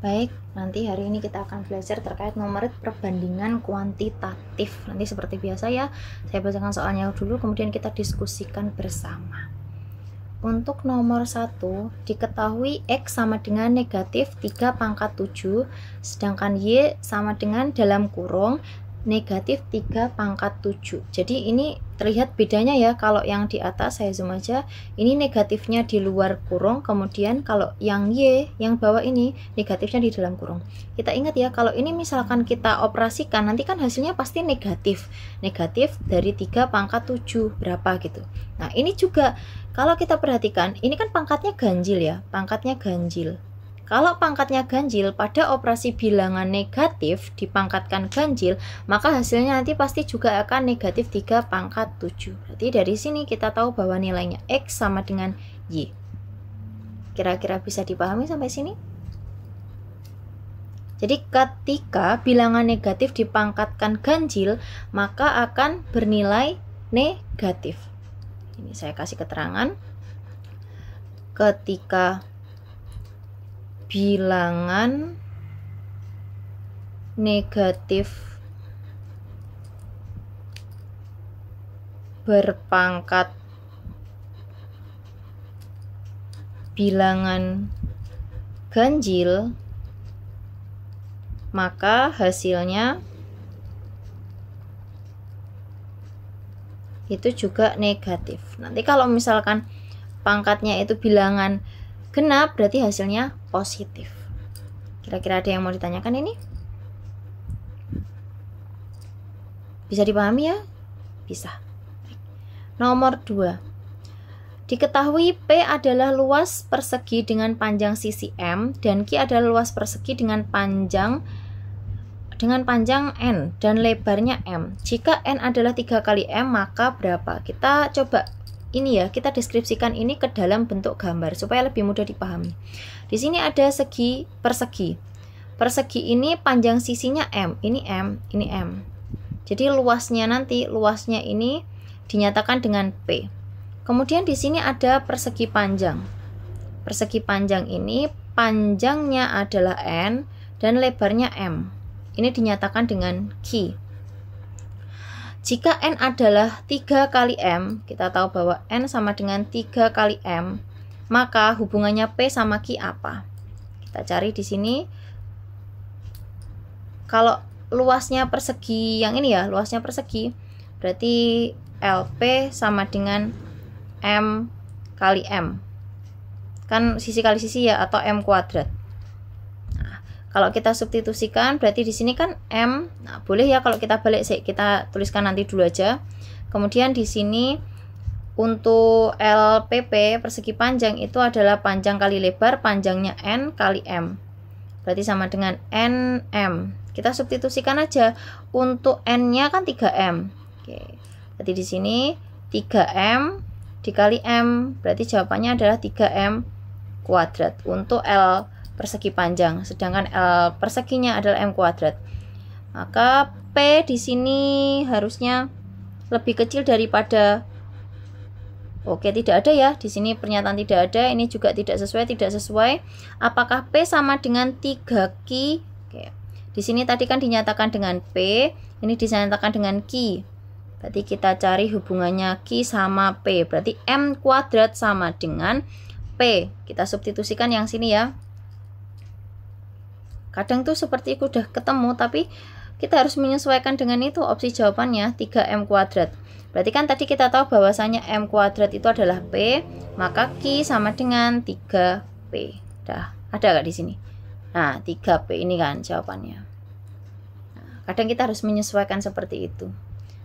Baik, nanti hari ini kita akan belajar terkait nomorit perbandingan kuantitatif. Nanti seperti biasa ya, saya bacakan soalnya dulu, kemudian kita diskusikan bersama. Untuk nomor 1, diketahui X sama dengan negatif 3 pangkat 7, sedangkan Y sama dengan dalam kurung negatif 3 pangkat 7. Jadi ini terlihat bedanya ya, kalau yang di atas saya zoom aja, ini negatifnya di luar kurung, kemudian kalau yang Y, yang bawah ini negatifnya di dalam kurung. Kita ingat ya, kalau ini misalkan kita operasikan, nanti kan hasilnya pasti negatif. Negatif dari 3 pangkat 7, berapa gitu. Nah ini juga, kalau kita perhatikan, ini kan pangkatnya ganjil ya, pangkatnya ganjil. Kalau pangkatnya ganjil, pada operasi bilangan negatif dipangkatkan ganjil, maka hasilnya nanti pasti juga akan negatif 3 pangkat 7. Berarti dari sini kita tahu bahwa nilainya X sama dengan Y. Kira-kira bisa dipahami sampai sini? Jadi ketika bilangan negatif dipangkatkan ganjil, maka akan bernilai negatif. Ini saya kasih keterangan. Ketika bilangan negatif berpangkat bilangan ganjil, maka hasilnya itu juga negatif. Nanti kalau misalkan pangkatnya itu bilangan genap, berarti hasilnya positif. Kira-kira ada yang mau ditanyakan ini? Bisa dipahami ya? Bisa. Nomor 2. Diketahui P adalah luas persegi dengan panjang sisi M dan Q adalah luas persegi dengan panjang N dan lebarnya M. Jika N adalah 3 kali M, maka berapa? Kita coba ini ya, kita deskripsikan ini ke dalam bentuk gambar supaya lebih mudah dipahami. Di sini ada segi persegi. Persegi ini panjang sisinya M, ini M, ini M. Jadi luasnya ini dinyatakan dengan P. Kemudian di sini ada persegi panjang. Persegi panjang ini panjangnya adalah N dan lebarnya M. Ini dinyatakan dengan Q. Jika N adalah 3 kali M, kita tahu bahwa N sama dengan 3 kali M, maka hubungannya P sama Q apa? Kita cari di sini. Kalau luasnya persegi yang ini ya, luasnya persegi, berarti LP sama dengan M kali M. Kan sisi kali sisi ya, atau M kuadrat. Kalau kita substitusikan, berarti di sini kan M. Nah, boleh ya kalau kita balik sih, kita tuliskan nanti dulu aja. Kemudian di sini untuk LPP persegi panjang itu adalah panjang kali lebar, panjangnya N kali M. Berarti sama dengan NM. Kita substitusikan aja. Untuk N-nya kan 3M. Oke. Berarti di sini 3M dikali M, berarti jawabannya adalah 3M kuadrat untuk L persegi panjang, sedangkan L perseginya adalah M kuadrat. Maka P di sini harusnya lebih kecil daripada, oke, tidak ada ya. Di sini pernyataan tidak ada, ini juga tidak sesuai. Apakah P sama dengan 3Q? Oke. Di sini tadi kan dinyatakan dengan P, ini dinyatakan dengan Q. Berarti kita cari hubungannya Q sama P. Berarti M kuadrat sama dengan P. Kita substitusikan yang sini ya. Kadang tuh seperti itu udah ketemu, tapi kita harus menyesuaikan dengan itu. Opsi jawabannya 3M kuadrat. Berarti kan tadi kita tahu bahwasanya M kuadrat itu adalah P, maka Q sama dengan 3P. Dah, ada nggak di sini? Nah, 3P ini kan jawabannya. Nah, kadang kita harus menyesuaikan seperti itu.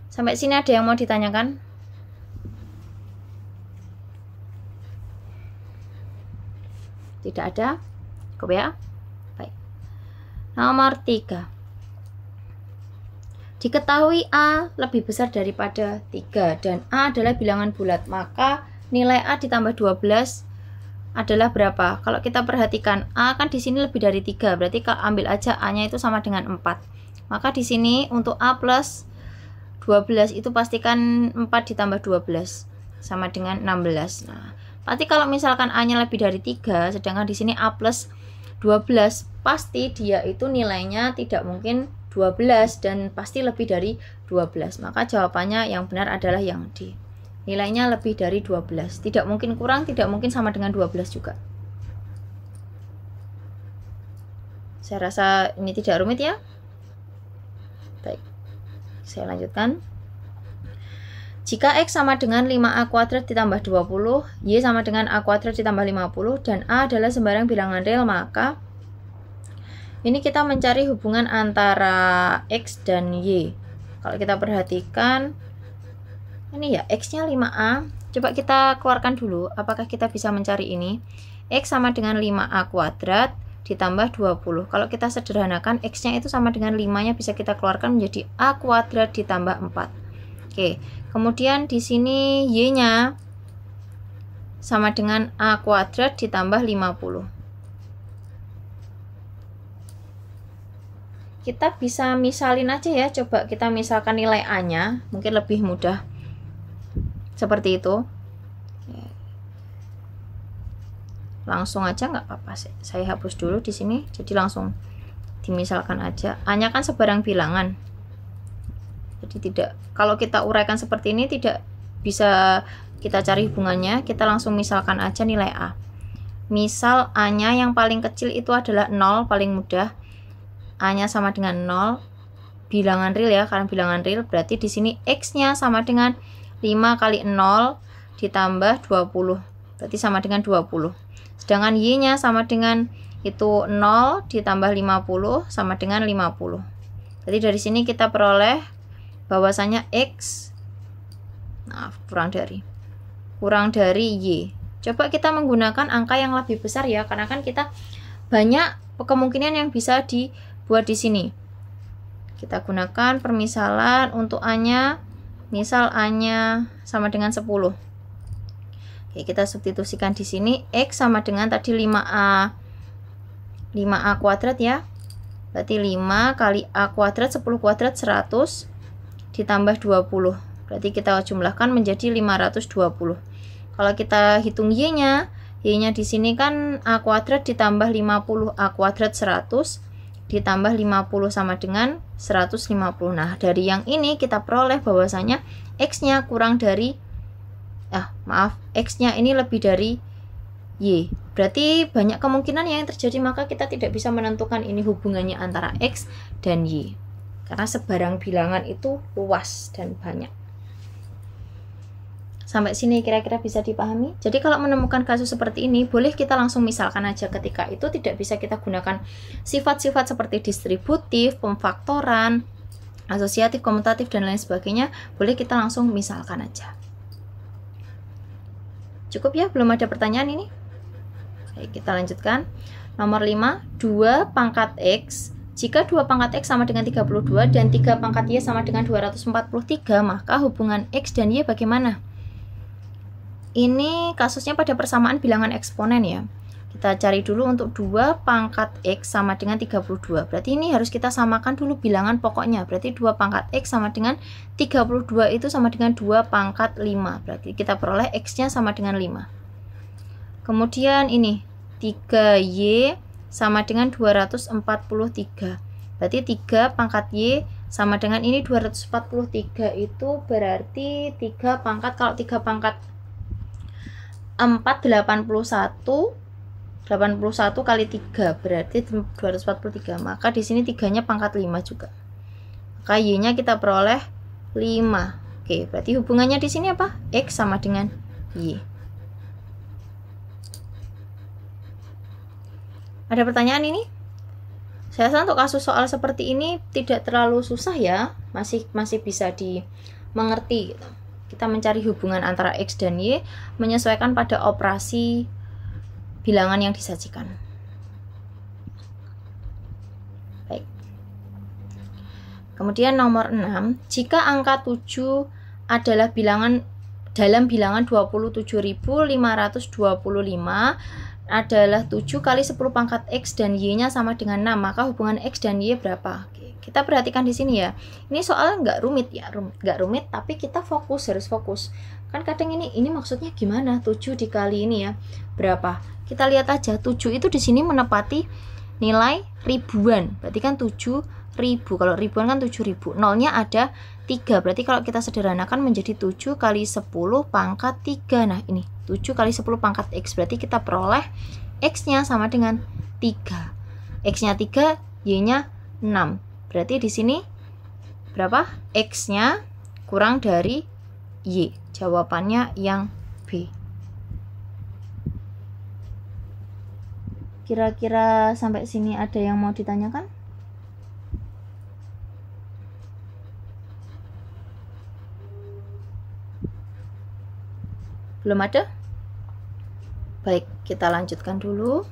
Sampai sini ada yang mau ditanyakan? Tidak ada? Cukup ya? Baik. Nomor 3. Diketahui A lebih besar daripada 3 dan A adalah bilangan bulat, maka nilai A ditambah 12 adalah berapa? Kalau kita perhatikan A kan di sini lebih dari 3, berarti kalau ambil aja A-nya itu sama dengan 4. Maka di sini untuk A plus 12 itu pastikan 4 ditambah 12 sama dengan 16. Nah, berarti kalau misalkan A-nya lebih dari 3, sedangkan di sini A plus 12, pasti dia itu nilainya tidak mungkin 12 dan pasti lebih dari 12. Maka jawabannya yang benar adalah yang D. Nilainya lebih dari 12. Tidak mungkin kurang, tidak mungkin sama dengan 12 juga. Saya rasa ini tidak rumit ya. Baik, saya lanjutkan. Jika X sama dengan 5A kuadrat ditambah 20, Y sama dengan A kuadrat ditambah 50, dan A adalah sembarang bilangan real, maka ini kita mencari hubungan antara X dan Y. Kalau kita perhatikan, ini ya X-nya 5A. Coba kita keluarkan dulu, apakah kita bisa mencari ini? X sama dengan 5A kuadrat ditambah 20. Kalau kita sederhanakan, X-nya itu sama dengan 5-nya bisa kita keluarkan menjadi A kuadrat ditambah 4. Oke, kemudian di sini Y-nya sama dengan A kuadrat ditambah 50. Kita bisa misalin aja ya, coba kita misalkan nilai A-nya, mungkin lebih mudah seperti itu. Langsung aja nggak apa-apa, saya hapus dulu di sini, jadi langsung dimisalkan aja. A-nya kan sebarang bilangan, jadi tidak, kalau kita uraikan seperti ini tidak bisa kita cari hubungannya, kita langsung misalkan aja nilai A. Misal A-nya yang paling kecil itu adalah 0, paling mudah. A-nya sama dengan 0, bilangan real ya, karena bilangan real berarti di sini X-nya sama dengan 5 kali 0 ditambah 20, berarti sama dengan 20. Sedangkan Y-nya sama dengan itu 0 ditambah 50 sama dengan 50. Jadi dari sini kita peroleh bahwasanya X, kurang dari Y. Coba kita menggunakan angka yang lebih besar ya, karena kan kita banyak kemungkinan yang bisa dibuat di sini. Kita gunakan permisalan untuk A-nya, misal A-nya sama dengan 10. Oke, kita substitusikan di sini. X sama dengan tadi 5A kuadrat ya. Berarti 5 kali A kuadrat, 10 kuadrat 100 ditambah 20. Berarti kita jumlahkan menjadi 520. Kalau kita hitung Y-nya di sini kan A kuadrat ditambah 50, A kuadrat 100 ditambah 50 sama dengan 150. Nah, dari yang ini kita peroleh bahwasanya X-nya kurang dari X-nya ini lebih dari Y. Berarti banyak kemungkinan yang terjadi, maka kita tidak bisa menentukan ini hubungannya antara X dan Y. Karena sebarang bilangan itu luas dan banyak. Sampai sini kira-kira bisa dipahami. Jadi kalau menemukan kasus seperti ini, boleh kita langsung misalkan aja. Ketika itu tidak bisa kita gunakan sifat-sifat seperti distributif, pemfaktoran, asosiatif, komutatif, dan lain sebagainya. Boleh kita langsung misalkan aja. Cukup ya, belum ada pertanyaan ini? Oke, kita lanjutkan. Nomor 5, 2 pangkat X. Jika 2 pangkat X sama dengan 32 dan 3 pangkat Y sama dengan 243, maka hubungan X dan Y bagaimana? Ini kasusnya pada persamaan bilangan eksponen ya. Kita cari dulu untuk 2 pangkat X sama dengan 32. Berarti ini harus kita samakan dulu bilangan pokoknya. Berarti 2 pangkat X sama dengan 32 itu sama dengan 2 pangkat 5. Berarti kita peroleh X-nya sama dengan 5. Kemudian ini 3Y sama dengan 243. Berarti 3 pangkat Y sama dengan ini 243, itu berarti 3 pangkat, kalau 3 pangkat 4 81 kali 3 berarti 243. Maka di sini 3-nya pangkat 5 juga. Maka Y-nya kita peroleh 5. Oke, berarti hubungannya di sini apa? X sama dengan Y. Ada pertanyaan ini? Saya rasa untuk kasus soal seperti ini tidak terlalu susah ya, masih bisa dimengerti gitu. Kita mencari hubungan antara X dan Y menyesuaikan pada operasi bilangan yang disajikan. Baik. Kemudian nomor 6, jika angka 7 adalah bilangan dalam bilangan 27.525 adalah 7 kali 10 pangkat X dan Y-nya sama dengan 6, maka hubungan X dan Y berapa? Oke, kita perhatikan di sini ya. Ini soal nggak rumit ya, nggak rumit, tapi kita harus fokus. Kan kadang ini maksudnya gimana? 7 dikali ini ya. Berapa? Kita lihat aja, 7 itu di sini menepati nilai ribuan. Berarti kan 7.000. Kalau ribuan kan 7.000. Nolnya ada 3. Berarti kalau kita sederhanakan menjadi 7 kali 10 pangkat 3. Nah, ini 7 kali 10 pangkat X. Berarti kita peroleh X-nya sama dengan 3. X-nya 3, Y-nya 6. Berarti di sini berapa? X-nya kurang dari Y. Jawabannya yang B. Kira-kira sampai sini ada yang mau ditanyakan? Belum ada? Baik, kita lanjutkan dulu.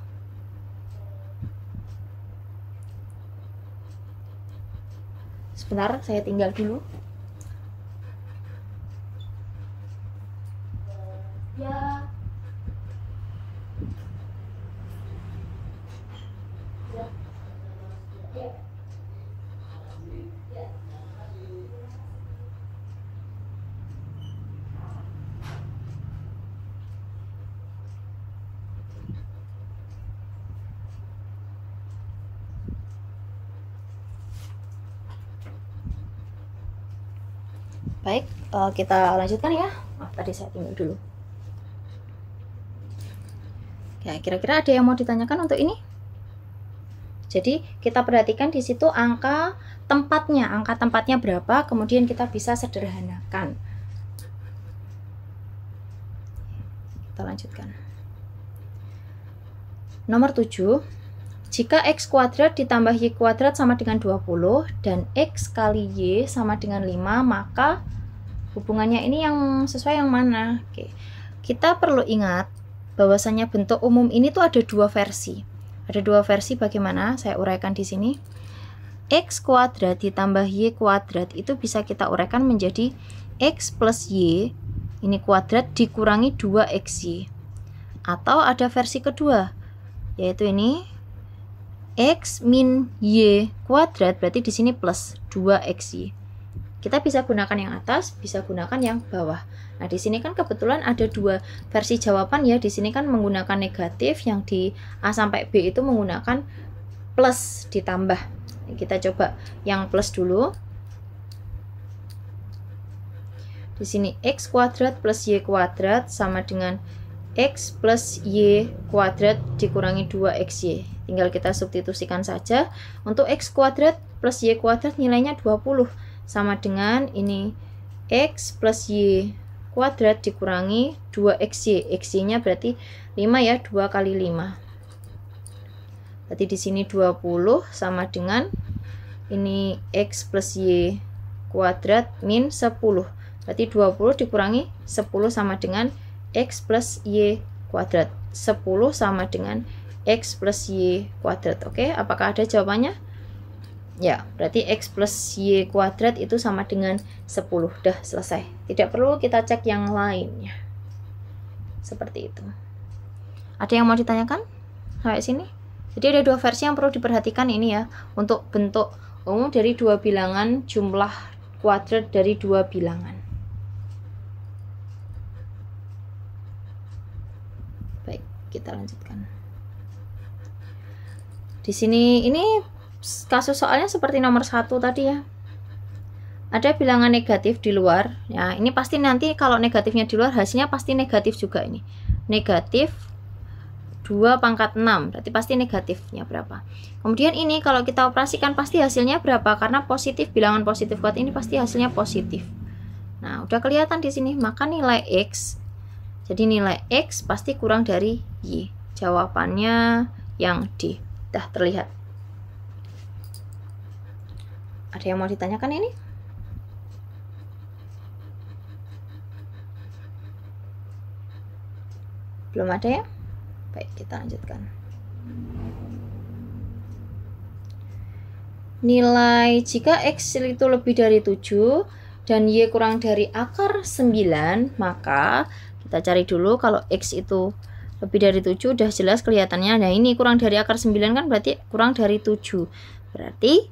Sebentar, saya tinggal dulu. Ya. Baik, kita lanjutkan ya. Tadi saya tinggal dulu. Ya, kira-kira ada yang mau ditanyakan untuk ini? Jadi, kita perhatikan di situ angka tempatnya berapa, kemudian kita bisa sederhanakan. Kita lanjutkan. Nomor 7. Jika X kuadrat ditambah Y kuadrat sama dengan 20 dan X kali Y sama dengan 5, maka hubungannya ini yang sesuai yang mana? Oke. Kita perlu ingat bahwasanya bentuk umum ini tuh ada dua versi. Ada dua versi bagaimana? Saya uraikan di sini. X kuadrat ditambah Y kuadrat itu bisa kita uraikan menjadi X plus Y ini kuadrat dikurangi 2XY. Atau ada versi kedua, yaitu ini X min Y kuadrat, berarti di sini plus 2XY. Kita bisa gunakan yang atas, bisa gunakan yang bawah. Nah, di sini kan kebetulan ada dua versi jawaban ya. Di sini kan menggunakan negatif, yang di A sampai B itu menggunakan plus ditambah. Kita coba yang plus dulu. Di sini X kuadrat plus Y kuadrat sama dengan X plus Y kuadrat dikurangi 2XY. Tinggal kita substitusikan saja. Untuk X kuadrat plus Y kuadrat nilainya 20. Sama dengan ini X plus Y kuadrat dikurangi 2XY. XY-nya berarti 5 ya, 2 kali 5. Berarti di sini 20 sama dengan ini X plus Y kuadrat min 10. Berarti 20 dikurangi 10 sama dengan X plus Y kuadrat. 10 sama dengan X plus Y kuadrat. Oke, apakah ada jawabannya? Ya, berarti X plus Y kuadrat itu sama dengan 10. Dah selesai. Tidak perlu kita cek yang lainnya. Seperti itu. Ada yang mau ditanyakan sampai sini? Jadi ada dua versi yang perlu diperhatikan ini ya. Untuk bentuk umum dari dua bilangan, jumlah kuadrat dari dua bilangan. Baik, kita lanjutkan. Di sini ini kasus soalnya seperti nomor 1 tadi ya. Ada bilangan negatif di luar. Ya, ini pasti nanti kalau negatifnya di luar hasilnya pasti negatif juga ini. Negatif 2 pangkat 6. Berarti pasti negatifnya berapa. Kemudian ini kalau kita operasikan pasti hasilnya berapa? Karena positif, bilangan positif kuat ini pasti hasilnya positif. Nah, udah kelihatan di sini. Maka nilai X, jadi nilai X pasti kurang dari Y. Jawabannya yang D. Dah terlihat. Ada yang mau ditanyakan ini? Belum ada ya? Baik, kita lanjutkan. Nilai jika X itu lebih dari 7 dan Y kurang dari akar 9, maka kita cari dulu kalau X itu lebih dari 7 udah jelas kelihatannya. Nah, ini kurang dari akar 9 kan berarti kurang dari 7. Berarti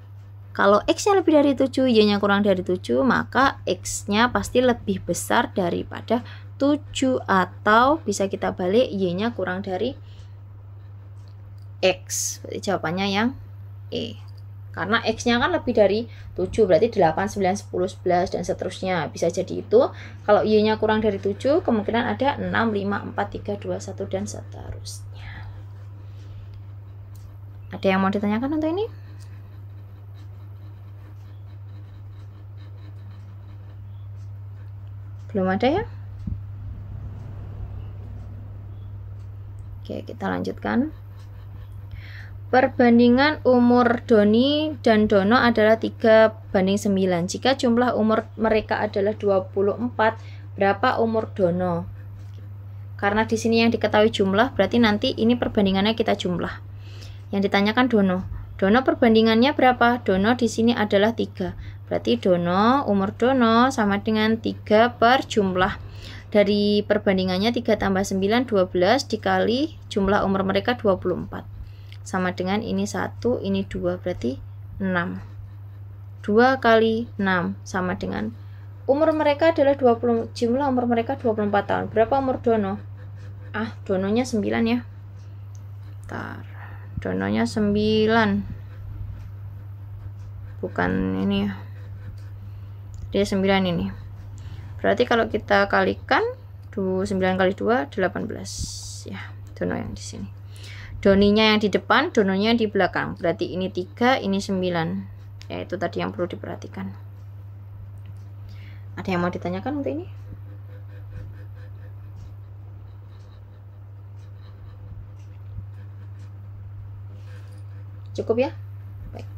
Kalau X-nya lebih dari 7, Y-nya kurang dari 7, maka X-nya pasti lebih besar daripada 7, atau bisa kita balik, Y-nya kurang dari X. Berarti jawabannya yang E. Karena X-nya kan lebih dari 7, berarti 8, 9, 10, 11, dan seterusnya. Bisa jadi itu. Kalau Y-nya kurang dari 7, kemungkinan ada 6, 5, 4, 3, 2, 1, dan seterusnya. Ada yang mau ditanyakan untuk ini? Belum ada ya? Oke, kita lanjutkan. Perbandingan umur Doni dan Dono adalah 3:9. Jika jumlah umur mereka adalah 24, berapa umur Dono? Karena di sini yang diketahui jumlah, berarti nanti ini perbandingannya kita jumlah. Yang ditanyakan Dono. Dono perbandingannya berapa? Dono di sini adalah 3. Berarti umur Dono sama dengan 3 per jumlah. Dari perbandingannya 3 tambah 9, 12 dikali jumlah umur mereka 24. Sama dengan ini 1, ini 2, berarti 6. 2 kali 6 sama dengan umur mereka adalah 20, jumlah umur mereka 24 tahun. Berapa umur Dono? Dononya 9 ya. Bentar. Dononya 9. Bukan ini ya. Dia 9 ini. Berarti kalau kita kalikan 9 kali 2 18 ya. Dono yang di sini. Doninya yang di depan, Dononya di belakang. Berarti ini 3, ini 9. Ya, itu tadi yang perlu diperhatikan. Ada yang mau ditanyakan untuk ini? Cukup ya? Baik.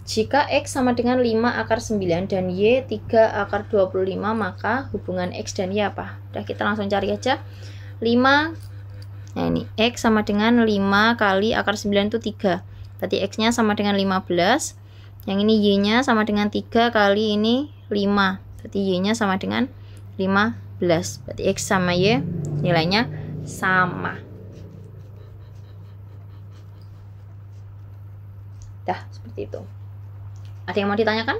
Jika X sama dengan 5 akar 9 dan Y 3 akar 25, maka hubungan X dan Y apa? Udah, kita langsung cari aja. 5, nah ini X sama dengan 5 kali akar 9 itu 3. Berarti X nya sama dengan 15. Yang ini Y nya sama dengan 3 kali ini 5. Berarti Y nya sama dengan 15. Berarti X sama Y nilainya sama. Dah, seperti itu. Ada yang mau ditanyakan?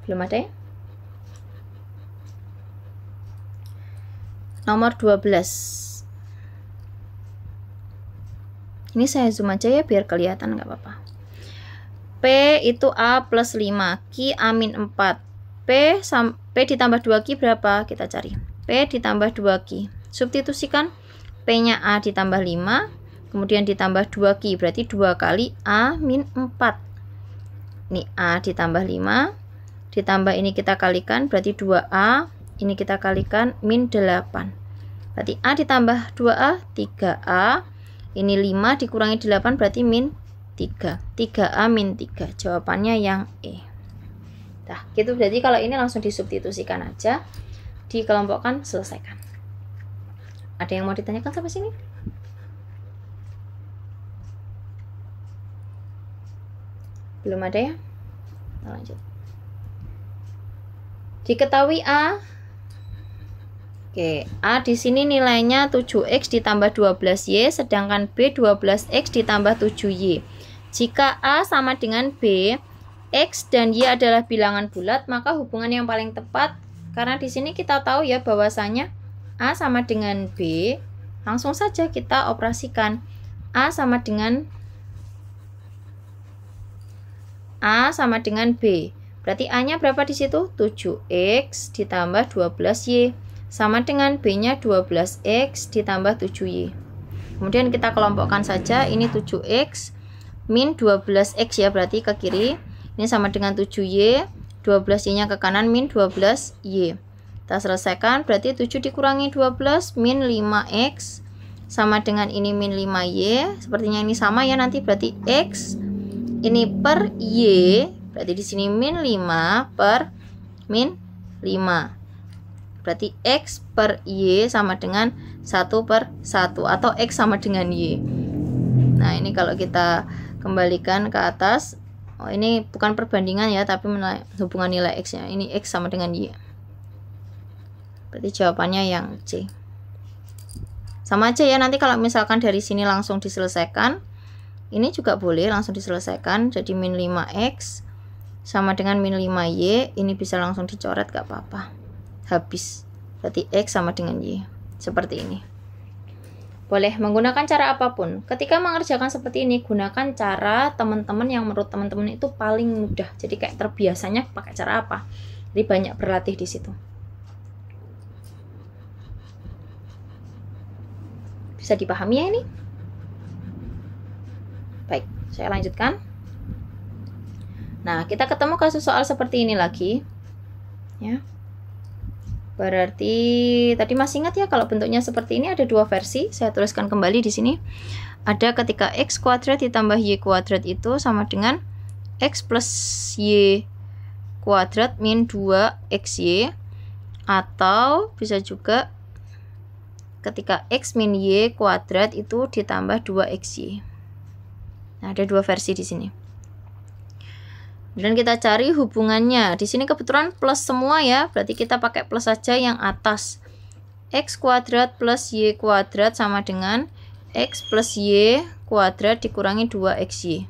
Belum ada ya? Nomor 12. Ini saya zoom aja ya biar kelihatan, nggak apa-apa. P itu A plus 5, Q A min 4. P ditambah 2Q berapa? Kita cari. P ditambah 2Q. Substitusikan. P nya A ditambah 5, kemudian ditambah 2Q. Berarti 2 kali A min 4. Ini A ditambah 5. Ditambah ini kita kalikan, berarti 2A, ini kita kalikan min 8. Berarti A ditambah 2A, 3A, ini 5 dikurangi 8, berarti min 3. 3A min 3, jawabannya yang E. Nah, gitu. Berarti kalau ini langsung disubstitusikan aja, dikelompokkan, selesaikan. Ada yang mau ditanyakan sampai sini? Belum ada ya? Nah, lanjut. Diketahui A. Oke, A di sini nilainya 7X ditambah 12Y, sedangkan B 12X ditambah 7Y. Jika A sama dengan B, X dan Y adalah bilangan bulat, maka hubungan yang paling tepat, karena di sini kita tahu ya bahwasanya A sama dengan B, langsung saja kita operasikan. A sama dengan B. Berarti A-nya berapa di situ? 7X ditambah 12Y. Sama dengan B-nya 12X ditambah 7Y. Kemudian kita kelompokkan saja. Ini 7X min 12X ya, berarti ke kiri. Ini sama dengan 7Y. 12Y-nya ke kanan min 12Y. Kita selesaikan. Berarti 7 dikurangi 12 min 5X. Sama dengan ini min 5Y. Sepertinya ini sama ya nanti. Berarti X ini per Y. Berarti di sini min 5 per min 5. Berarti X per Y sama dengan 1 per 1. Atau X sama dengan Y. Nah, ini kalau kita kembalikan ke atas. Oh, ini bukan perbandingan ya, tapi hubungan nilai X nya. Ini X sama dengan Y. Berarti jawabannya yang C. Sama aja ya, nanti kalau misalkan dari sini langsung diselesaikan, ini juga boleh langsung diselesaikan. Jadi min 5x sama dengan min 5y, ini bisa langsung dicoret, gak apa-apa. Habis. Berarti x sama dengan y. Seperti ini. Boleh menggunakan cara apapun. Ketika mengerjakan seperti ini, gunakan cara teman-teman yang menurut teman-teman itu paling mudah. Jadi kayak terbiasanya pakai cara apa. Jadi banyak berlatih di situ. Bisa dipahami ya ini? Baik, saya lanjutkan. Nah, kita ketemu kasus soal seperti ini lagi. Ya. Berarti tadi masih ingat ya kalau bentuknya seperti ini ada dua versi. Saya tuliskan kembali di sini. Ada ketika x kuadrat ditambah y kuadrat itu sama dengan x plus y kuadrat min 2xy, atau bisa juga ketika x min y kuadrat itu ditambah 2xy. Nah, ada dua versi di sini. Dan kita cari hubungannya. Di sini kebetulan plus semua ya, berarti kita pakai plus saja yang atas. X kuadrat plus y kuadrat sama dengan x plus y kuadrat dikurangi 2xy.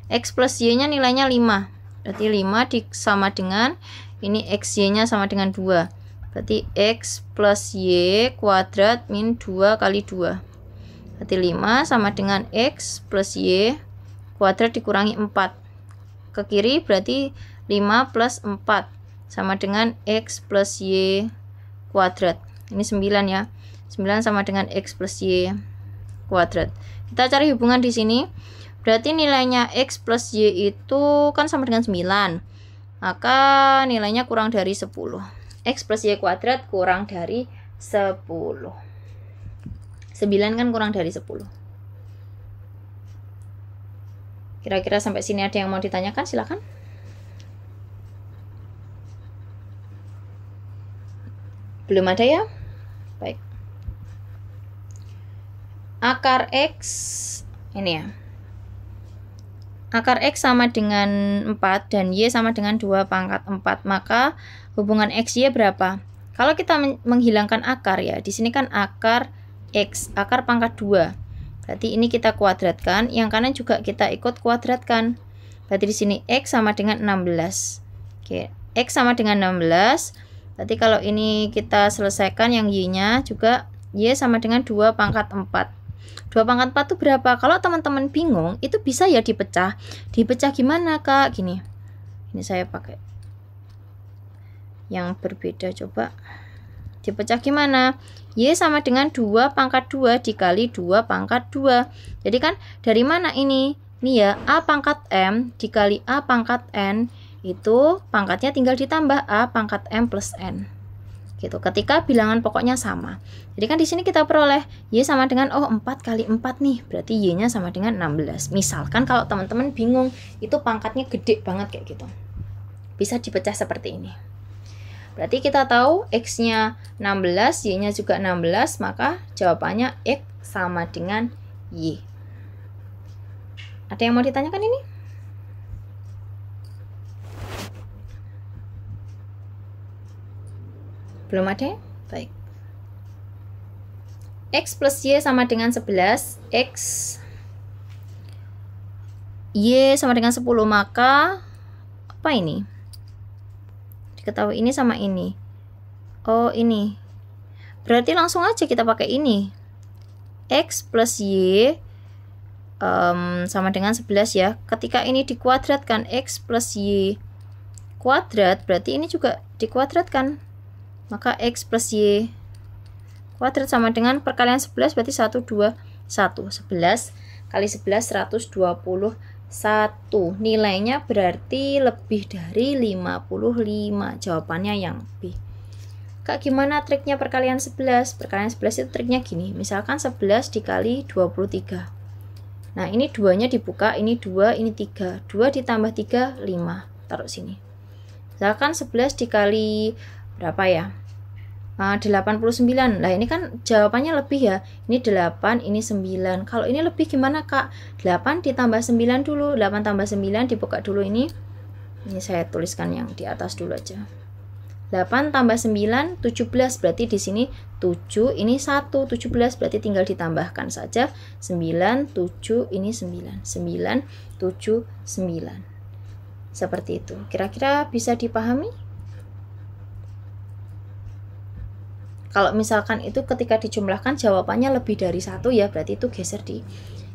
X plus y nya nilainya 5. Berarti 5 sama dengan ini xy nya sama dengan 2. Berarti x plus y kuadrat min 2 kali 2. Berarti 5 sama dengan x plus y kuadrat dikurangi 4. Ke kiri berarti 5 plus 4 sama dengan x plus y kuadrat. Ini 9 ya. 9 sama dengan x plus y kuadrat. Kita cari hubungan di sini. Berarti nilainya x plus y itu kan sama dengan 9. Maka nilainya kurang dari 10. X plus y kuadrat kurang dari 10. 9 kan kurang dari 10. Kira-kira sampai sini ada yang mau ditanyakan? Silakan. Belum ada ya? Baik. Akar x ini ya. Akar x sama dengan 4 dan y sama dengan 2 pangkat 4. Maka hubungan xy berapa? Kalau kita menghilangkan akar ya, di sini kan akar x, akar pangkat 2. Berarti ini kita kuadratkan, yang kanan juga kita ikut kuadratkan. Berarti di sini x sama dengan 16. Oke, x sama dengan 16. Berarti kalau ini kita selesaikan yang y-nya juga y sama dengan 2 pangkat 4. 2 pangkat 4 itu berapa? Kalau teman-teman bingung, itu bisa ya dipecah. Dipecah gimana, Kak? Gini. Ini saya pakai yang berbeda, coba. Dipecah gimana? Y sama dengan 2 pangkat 2 dikali 2 pangkat 2. Jadi kan dari mana ini? Ini ya, A pangkat M dikali A pangkat N. Itu pangkatnya tinggal ditambah A pangkat M plus N. Gitu. Ketika bilangan pokoknya sama. Jadi kan di sini kita peroleh y sama dengan 4 kali 4 nih. Berarti y-nya sama dengan 16. Misalkan kalau teman-teman bingung, itu pangkatnya gede banget kayak gitu. Bisa dipecah seperti ini. Berarti kita tahu x-nya 16, y-nya juga 16, maka jawabannya x sama dengan y. Ada yang mau ditanyakan ini? Belum ada? Baik. X plus Y sama dengan 11. X Y sama dengan 10. Maka apa ini? Diketahui ini sama ini. Oh, ini. Berarti langsung aja kita pakai ini. X plus Y sama dengan 11 ya. Ketika ini dikuadratkan, X plus Y kuadrat, berarti ini juga dikuadratkan. Maka x plus y kuadrat sama dengan perkalian 11, berarti 1, 2, 1. 11 kali 11, 121. Nilainya berarti lebih dari 55. Jawabannya yang B. Kak, gimana triknya perkalian 11? Perkalian 11 itu triknya gini. Misalkan 11 dikali 23. Nah, ini 2-nya dibuka, ini 2, ini 3. 2 ditambah 3, 5. Taruh sini. Misalkan 11 dikali berapa ya? 89. Nah, ini kan jawabannya lebih ya. Ini 8, ini 9. Kalau ini lebih gimana, Kak? 8 ditambah 9 dulu. 8 tambah 9 dibuka dulu ini. Ini saya tuliskan yang di atas dulu aja. 8 tambah 9, 17. Berarti di sini 7, ini 1, 17. Berarti tinggal ditambahkan saja. 9, 7, ini 9. 9, 7, 9. Seperti itu. Kira-kira bisa dipahami? Kalau misalkan itu ketika dijumlahkan jawabannya lebih dari 1 ya, berarti itu geser di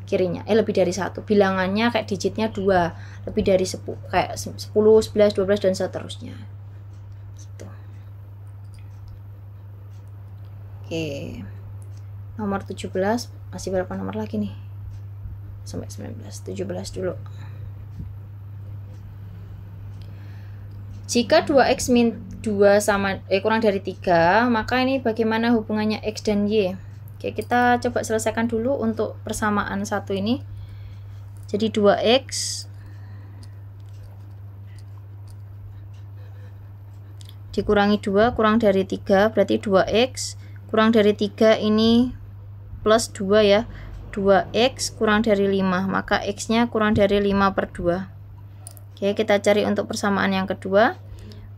kirinya. Lebih dari 1. Bilangannya kayak digitnya 2. Lebih dari 10, kayak 10, 11, 12 dan seterusnya. Oke, nomor 17, masih berapa nomor lagi nih? Sampai 19, 17 dulu. Jika 2x min 2 sama kurang dari 3, maka ini bagaimana hubungannya x dan y? Oke, kita coba selesaikan dulu untuk persamaan satu ini. Jadi 2x dikurangi 2 kurang dari 3, berarti 2x kurang dari 3 ini plus 2 ya. 2x kurang dari 5, maka x-nya kurang dari 5 per 2. Oke, kita cari untuk persamaan yang kedua.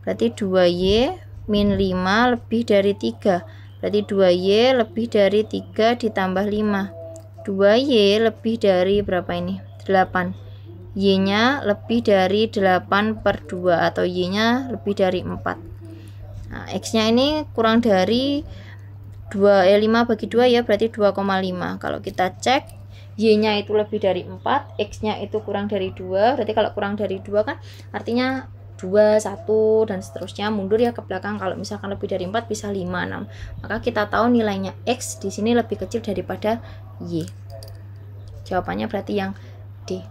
Berarti 2y min 5 lebih dari 3. Berarti 2y lebih dari 3 ditambah 5. 2y lebih dari berapa ini? 8. Y-nya lebih dari 8 per 2 atau y-nya lebih dari 4. Nah, x-nya ini kurang dari 5 bagi 2 ya, berarti 2,5. Kalau kita cek y-nya itu lebih dari 4, x-nya itu kurang dari 2. Berarti kalau kurang dari 2 kan artinya 2, 1 dan seterusnya, mundur ya ke belakang. Kalau misalkan lebih dari 4 bisa 5, 6. Maka kita tahu nilainya x di sini lebih kecil daripada y. Jawabannya berarti yang D.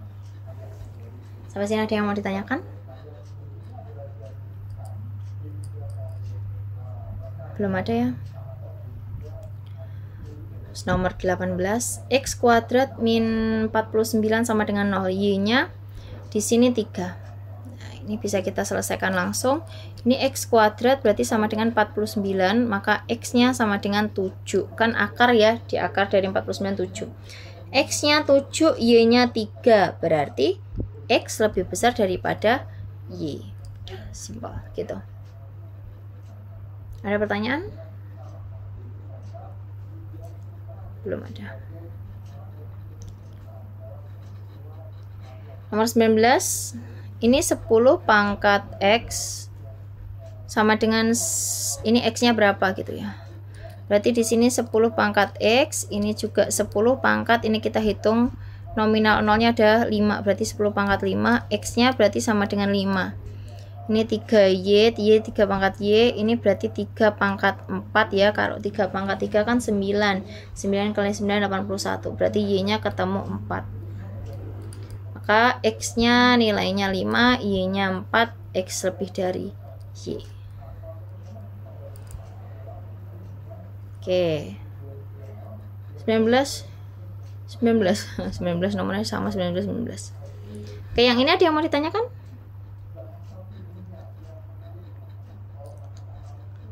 Sampai sini ada yang mau ditanyakan? Belum ada ya? Nomor 18, x kuadrat min 49 sama dengan 0. Y-nya di sini 3. Nah, ini bisa kita selesaikan langsung. Ini x kuadrat berarti sama dengan 49, maka x-nya sama dengan 7. Kan akar ya, di akar dari 49 7. X-nya 7, y-nya 3. Berarti x lebih besar daripada y. Simpel gitu. Ada pertanyaan? Belum ada. Nomor 19, ini 10 pangkat x sama dengan ini x-nya berapa gitu ya. Berarti di sini 10 pangkat x, ini juga 10 pangkat, ini kita hitung nominal nolnya ada 5, berarti 10 pangkat 5, x-nya berarti sama dengan 5. Ini 3y, 3 pangkat y, ini berarti 3 pangkat 4 ya. Kalau 3 pangkat 3 kan 9. 9 kali 9 81. Berarti y-nya ketemu 4. Maka x-nya nilainya 5, y-nya 4, x lebih dari y. Oke. 19 nomornya sama, 19. Oke, yang ini ada yang mau ditanyakan?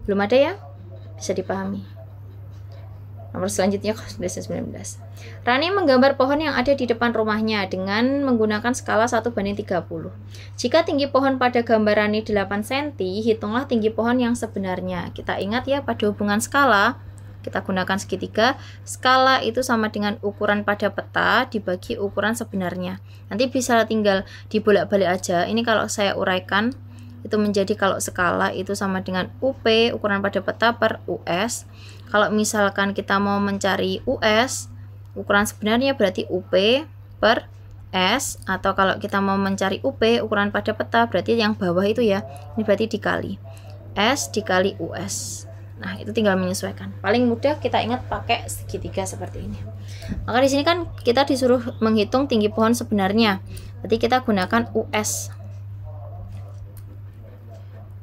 Belum ada ya? Bisa dipahami. Nomor selanjutnya 19. Rani menggambar pohon yang ada di depan rumahnya dengan menggunakan skala 1:30. Jika tinggi pohon pada gambar Rani 8 cm, hitunglah tinggi pohon yang sebenarnya. Kita ingat ya, pada hubungan skala kita gunakan segitiga. Skala itu sama dengan ukuran pada peta dibagi ukuran sebenarnya. Nanti bisa tinggal dibolak-balik aja. Ini kalau saya uraikan itu menjadi, kalau skala itu sama dengan UP, ukuran pada peta, per US. Kalau misalkan kita mau mencari US, ukuran sebenarnya berarti UP per S. Atau kalau kita mau mencari UP, ukuran pada peta, berarti yang bawah itu ya, ini berarti dikali S dikali US. Nah, itu tinggal menyesuaikan. Paling mudah kita ingat pakai segitiga seperti ini. Maka di sini kan kita disuruh menghitung tinggi pohon sebenarnya. Berarti kita gunakan US.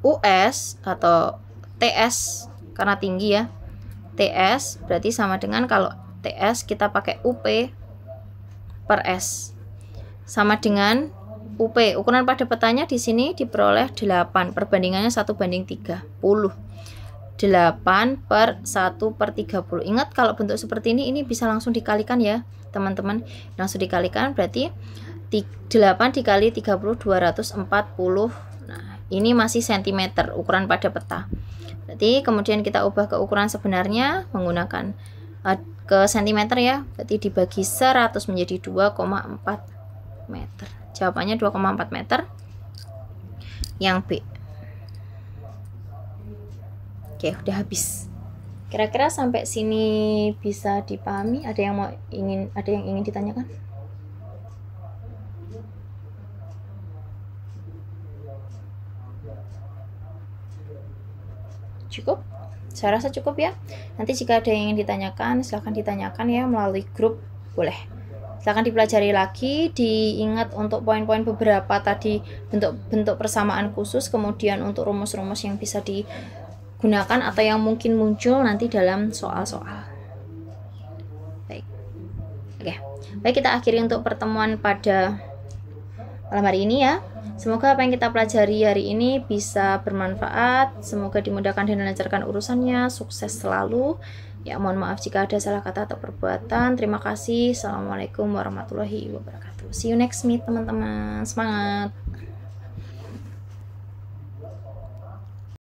US atau TS karena tinggi ya. TS berarti sama dengan, kalau TS kita pakai UP per S. Sama dengan UP. Ukuran pada petanya di sini diperoleh 8. Perbandingannya 1:30. 8 per 1/30. Ingat kalau bentuk seperti ini bisa langsung dikalikan ya teman-teman. Langsung dikalikan berarti 8 dikali 30 240. Nah, ini masih sentimeter ukuran pada peta. Berarti kemudian kita ubah ke ukuran sebenarnya menggunakan ke sentimeter ya. Berarti dibagi 100 menjadi 2,4 meter. Jawabannya 2,4 meter yang B. Oke, udah habis. Kira-kira sampai sini bisa dipahami? Ada yang ingin ditanyakan? Cukup? Saya rasa cukup ya. Nanti jika ada yang ingin ditanyakan, silahkan ditanyakan ya melalui grup, boleh. Silahkan dipelajari lagi, diingat untuk poin-poin beberapa tadi bentuk-bentuk persamaan khusus, kemudian untuk rumus-rumus yang bisa digunakan atau yang mungkin muncul nanti dalam soal-soal. Baik. Oke. Baik, kita akhiri untuk pertemuan pada malam hari ini ya. Semoga apa yang kita pelajari hari ini bisa bermanfaat, semoga dimudahkan dan dilancarkan urusannya, sukses selalu. Ya, mohon maaf jika ada salah kata atau perbuatan. Terima kasih. Assalamualaikum warahmatullahi wabarakatuh. See you next meet teman-teman. Semangat.